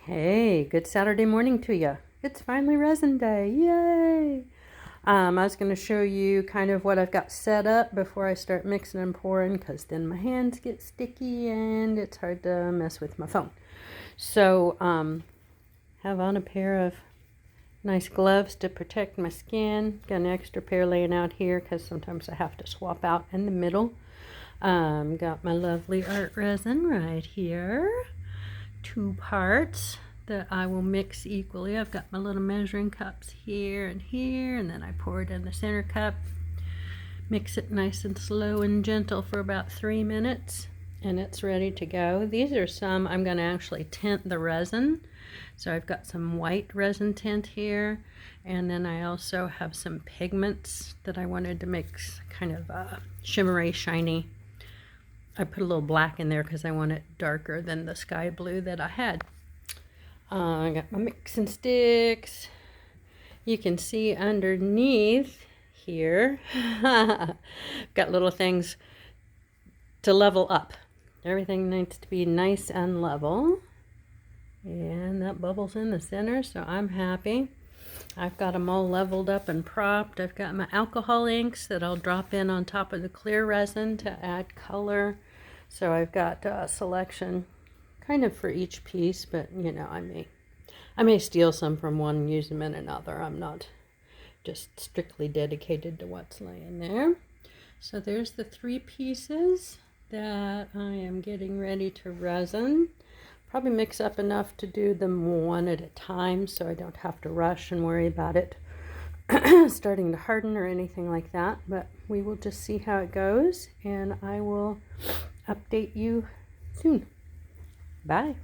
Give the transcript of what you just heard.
Hey, good Saturday morning to you. It's finally resin day. Yay! I was going to show you kind of what I've got set up before I start mixing and pouring, because then my hands get sticky and it's hard to mess with my phone. So, have on a pair of nice gloves to protect my skin. Got an extra pair laying out here because sometimes I have to swap out in the middle. Got my lovely art resin right here. 2 parts that I will mix equally. I've got my little measuring cups here, and then I pour it in the center cup. Mix it nice and slow and gentle for about 3 minutes, and it's ready to go. These are some, I'm going to actually tint the resin. So I've got some white resin tint here, and then I also have some pigments that I wanted to mix kind of shimmery, shiny. I put a little black in there because I want it darker than the sky blue that I had. I got my mixing sticks. You can see underneath here, got little things to level up. Everything needs to be nice and level. And that bubbles in the center, so I'm happy. I've got them all leveled up and propped. I've got my alcohol inks that I'll drop in on top of the clear resin to add color. So I've got a selection kind of for each piece, but you know, I may steal some from one and use them in another. I'm not just strictly dedicated to what's laying there. So there's the 3 pieces that I am getting ready to resin. Probably mix up enough to do them one at a time so I don't have to rush and worry about it starting to harden or anything like that. But we will just see how it goes, and I will update you soon. Bye.